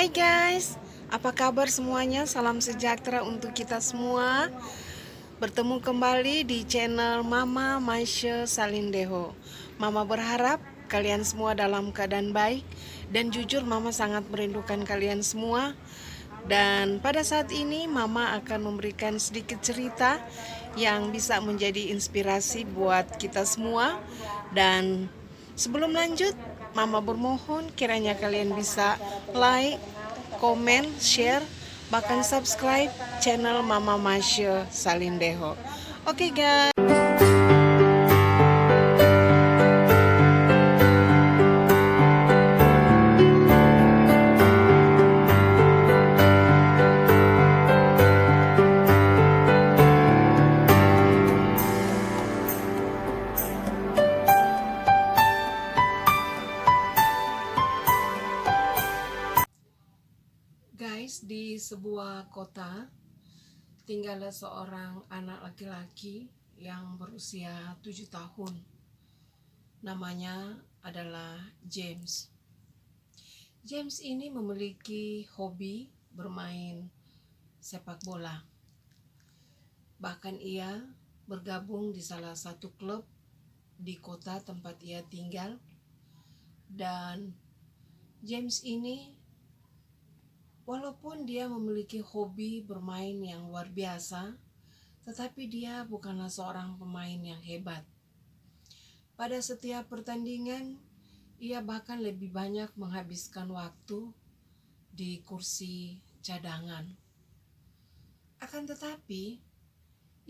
Hai guys, apa kabar semuanya? Salam sejahtera untuk kita semua. Bertemu kembali di channel Mama Maisha Salindeho. Mama berharap kalian semua dalam keadaan baik. Dan jujur Mama sangat merindukan kalian semua. Dan pada saat ini Mama akan memberikan sedikit cerita yang bisa menjadi inspirasi buat kita semua. Dan sebelum lanjut, Mama bermohon kiranya kalian bisa like, komen, share, bahkan subscribe channel Mama Masya Salindeho. Oke guys. Guys, di sebuah kota tinggallah seorang anak laki-laki yang berusia 7 tahun. Namanya adalah James. James ini memiliki hobi bermain sepak bola. Bahkan ia bergabung di salah satu klub di kota tempat ia tinggal. Dan James ini, walaupun dia memiliki hobi bermain yang luar biasa, tetapi dia bukanlah seorang pemain yang hebat. Pada setiap pertandingan, ia bahkan lebih banyak menghabiskan waktu di kursi cadangan. Akan tetapi,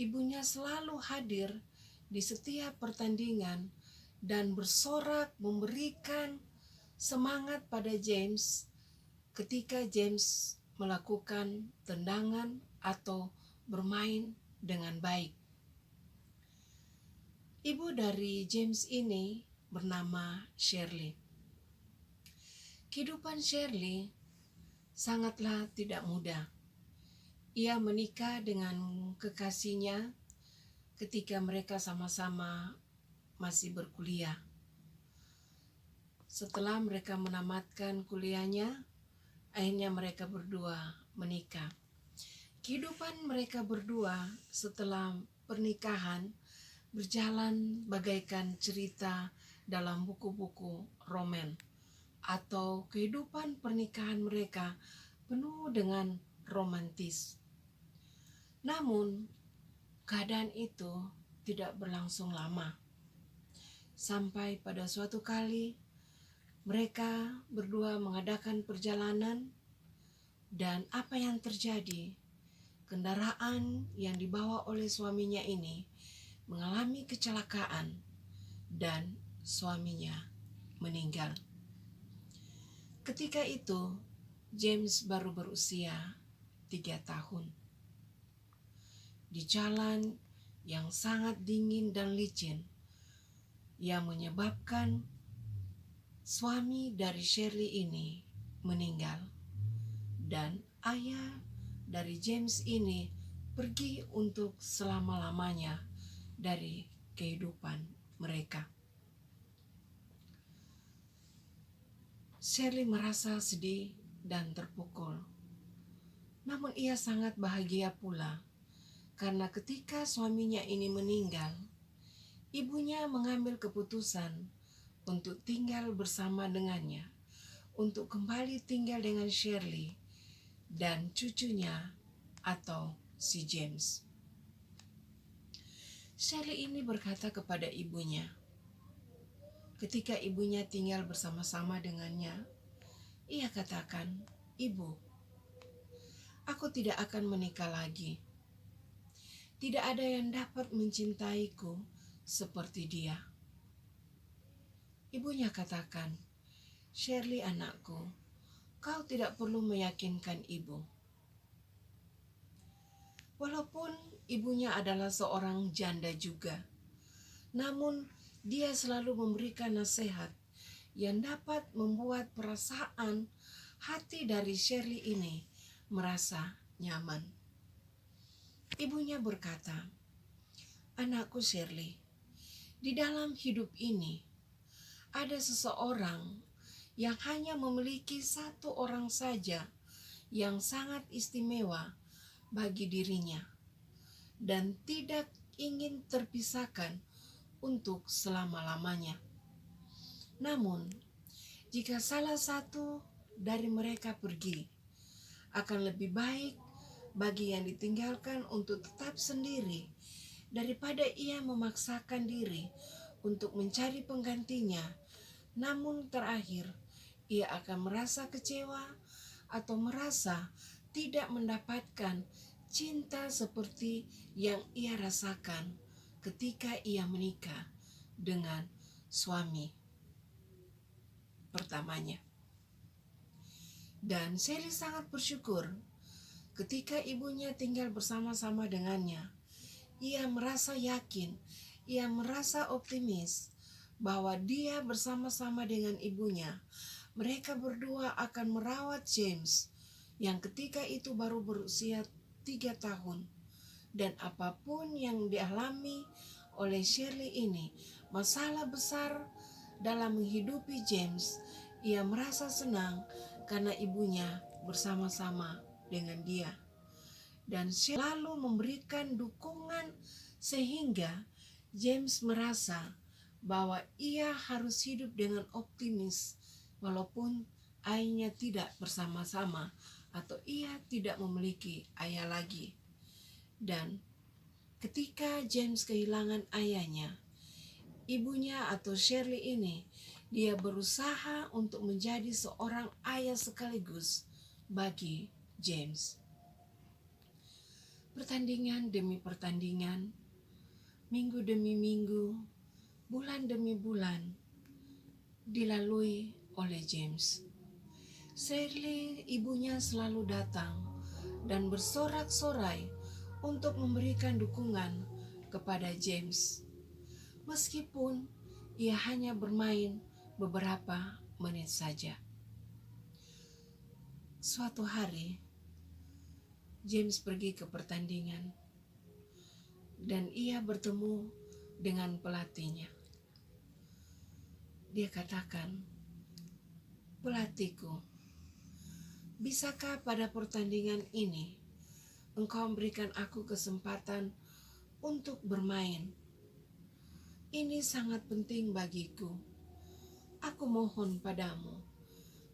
ibunya selalu hadir di setiap pertandingan dan bersorak memberikan semangat pada James ketika James melakukan tendangan atau bermain dengan baik. Ibu dari James ini bernama Shirley. Kehidupan Shirley sangatlah tidak mudah. Ia menikah dengan kekasihnya ketika mereka sama-sama masih berkuliah. Setelah mereka menamatkan kuliahnya, akhirnya mereka berdua menikah. Kehidupan mereka berdua setelah pernikahan berjalan bagaikan cerita dalam buku-buku roman, atau kehidupan pernikahan mereka penuh dengan romantis. Namun, keadaan itu tidak berlangsung lama. Sampai pada suatu kali mereka berdua mengadakan perjalanan, dan apa yang terjadi? Kendaraan yang dibawa oleh suaminya ini mengalami kecelakaan dan suaminya meninggal. Ketika itu, James baru berusia 3 tahun. Di jalan yang sangat dingin dan licin, yang menyebabkan suami dari Shirley ini meninggal, dan ayah dari James ini pergi untuk selama-lamanya dari kehidupan mereka. Shirley merasa sedih dan terpukul. Namun ia sangat bahagia pula karena ketika suaminya ini meninggal, ibunya mengambil keputusan untuk tinggal bersama dengannya, untuk kembali tinggal dengan Shirley dan cucunya atau si James. Shirley ini berkata kepada ibunya, ketika ibunya tinggal bersama-sama dengannya, ia katakan, "Ibu, aku tidak akan menikah lagi. Tidak ada yang dapat mencintaiku seperti dia." Ibunya katakan, "Shirley anakku, kau tidak perlu meyakinkan ibu." Walaupun ibunya adalah seorang janda juga, namun dia selalu memberikan nasihat yang dapat membuat perasaan hati dari Shirley ini merasa nyaman. Ibunya berkata, "Anakku Shirley, di dalam hidup ini ada seseorang yang hanya memiliki satu orang saja yang sangat istimewa bagi dirinya dan tidak ingin terpisahkan untuk selama-lamanya. Namun, jika salah satu dari mereka pergi, akan lebih baik bagi yang ditinggalkan untuk tetap sendiri daripada ia memaksakan diri untuk mencari penggantinya, namun terakhir ia akan merasa kecewa atau merasa tidak mendapatkan cinta seperti yang ia rasakan ketika ia menikah dengan suami pertamanya. Dan Sally sangat bersyukur ketika ibunya tinggal bersama-sama dengannya. Ia merasa yakin, ia merasa optimis bahwa dia bersama-sama dengan ibunya, mereka berdua akan merawat James yang ketika itu baru berusia 3 tahun. Dan apapun yang dialami oleh Shirley ini, masalah besar dalam menghidupi James, ia merasa senang karena ibunya bersama-sama dengan dia. Dan selalu memberikan dukungan sehingga James merasa bahwa ia harus hidup dengan optimis walaupun ayahnya tidak bersama-sama atau ia tidak memiliki ayah lagi. Dan ketika James kehilangan ayahnya, ibunya atau Shirley ini, dia berusaha untuk menjadi seorang ayah sekaligus bagi James. Pertandingan demi pertandingan, minggu demi minggu, bulan demi bulan, dilalui oleh James. Shirley, ibunya selalu datang dan bersorak-sorai untuk memberikan dukungan kepada James. Meskipun ia hanya bermain beberapa menit saja. Suatu hari, James pergi ke pertandingan dan ia bertemu dengan pelatihnya. Dia katakan, "Pelatihku, bisakah pada pertandingan ini engkau memberikan aku kesempatan untuk bermain? Ini sangat penting bagiku. Aku mohon padamu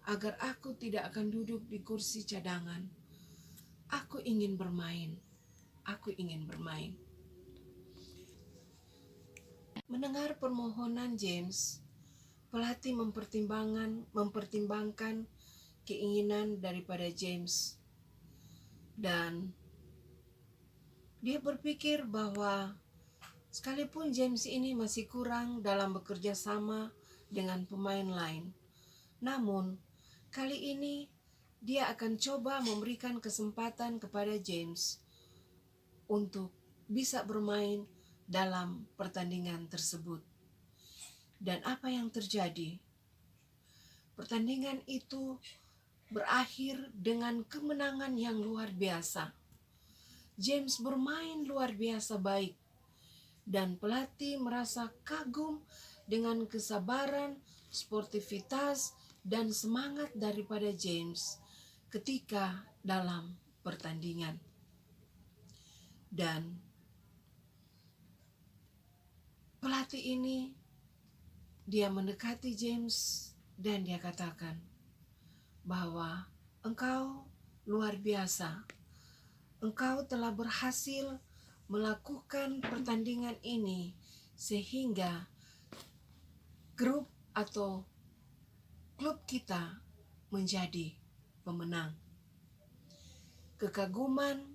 agar aku tidak akan duduk di kursi cadangan. Aku ingin bermain. Aku ingin bermain." Mendengar permohonan James, pelatih mempertimbangkan keinginan daripada James. Dan dia berpikir bahwa sekalipun James ini masih kurang dalam bekerja sama dengan pemain lain, namun kali ini dia akan coba memberikan kesempatan kepada James untuk bisa bermain dalam pertandingan tersebut. Dan apa yang terjadi? Pertandingan itu berakhir dengan kemenangan yang luar biasa. James bermain luar biasa baik dan pelatih merasa kagum dengan kesabaran, sportivitas, dan semangat daripada James ketika dalam pertandingan. Dan pelatih ini, dia mendekati James dan dia katakan bahwa engkau luar biasa. Engkau telah berhasil melakukan pertandingan ini sehingga grup atau klub kita menjadi pemenang. Kekaguman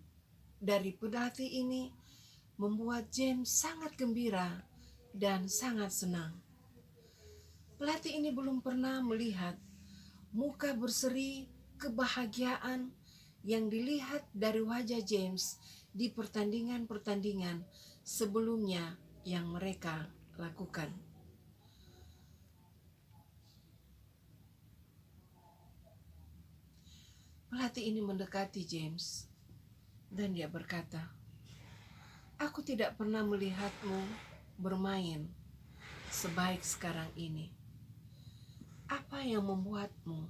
dari pelatih ini membuat James sangat gembira dan sangat senang. Pelatih ini belum pernah melihat muka berseri kebahagiaan yang dilihat dari wajah James di pertandingan-pertandingan sebelumnya yang mereka lakukan. Pelatih ini mendekati James dan dia berkata, "Aku tidak pernah melihatmu bermain sebaik sekarang ini. apa yang membuatmu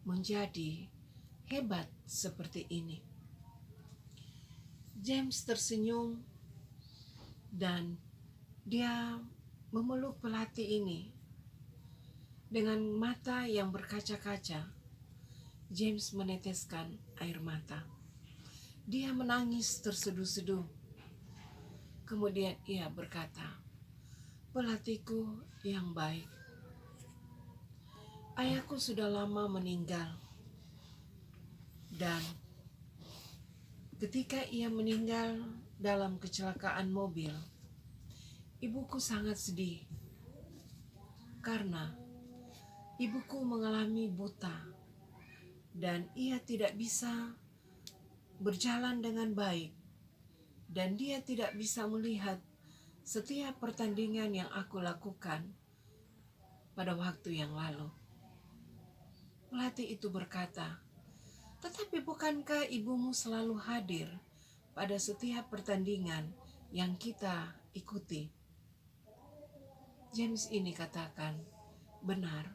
menjadi hebat seperti ini? James tersenyum dan dia memeluk pelatih ini. Dengan mata yang berkaca-kaca, James meneteskan air mata. Dia menangis terseduh-seduh. Kemudian ia berkata, "Pelatihku yang baik, ayahku sudah lama meninggal. Dan ketika ia meninggal dalam kecelakaan mobil, ibuku sangat sedih karena ibuku mengalami buta dan ia tidak bisa berjalan dengan baik dan dia tidak bisa melihat setiap pertandingan yang aku lakukan pada waktu yang lalu." Pelatih itu berkata, "Tetapi bukankah ibumu selalu hadir pada setiap pertandingan yang kita ikuti?" James ini katakan, "Benar,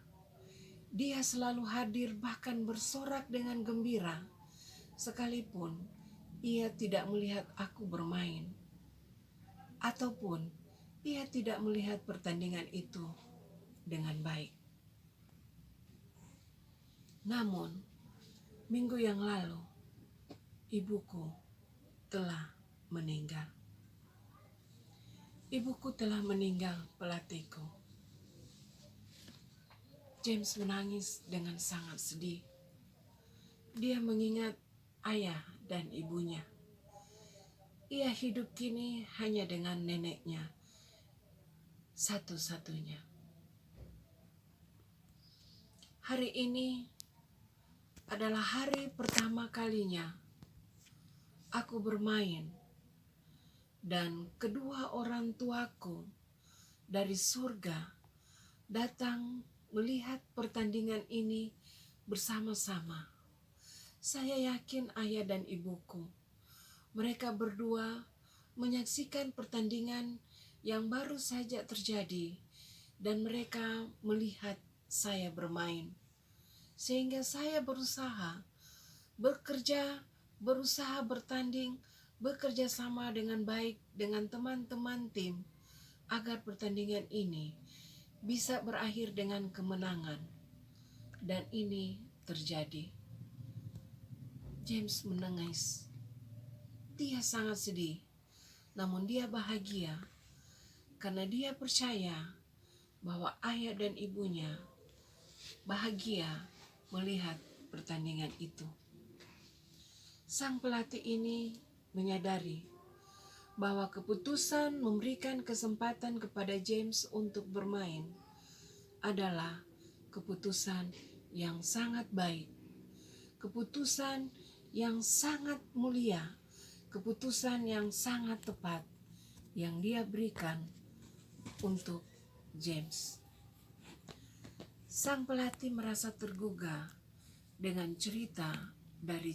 dia selalu hadir bahkan bersorak dengan gembira, sekalipun ia tidak melihat aku bermain, ataupun ia tidak melihat pertandingan itu dengan baik." Namun, minggu yang lalu, ibuku telah meninggal. Ibuku telah meninggal, pelatihku. James menangis dengan sangat sedih. Dia mengingat ayah dan ibunya. Ia hidup kini hanya dengan neneknya, satu-satunya. Hari ini adalah hari pertama kalinya aku bermain dan kedua orang tuaku dari surga datang melihat pertandingan ini bersama-sama. Saya yakin ayah dan ibuku, mereka berdua menyaksikan pertandingan yang baru saja terjadi dan mereka melihat saya bermain. Sehingga saya berusaha bertanding, bekerja sama dengan baik dengan teman-teman tim agar pertandingan ini bisa berakhir dengan kemenangan. Dan ini terjadi. James menangis. Dia sangat sedih, namun dia bahagia karena dia percaya bahwa ayah dan ibunya bahagia melihat pertandingan itu. Sang pelatih ini menyadari bahwa keputusan memberikan kesempatan kepada James untuk bermain adalah keputusan yang sangat baik, keputusan yang sangat mulia, keputusan yang sangat tepat yang dia berikan untuk James. Sang pelatih merasa tergugah dengan cerita dari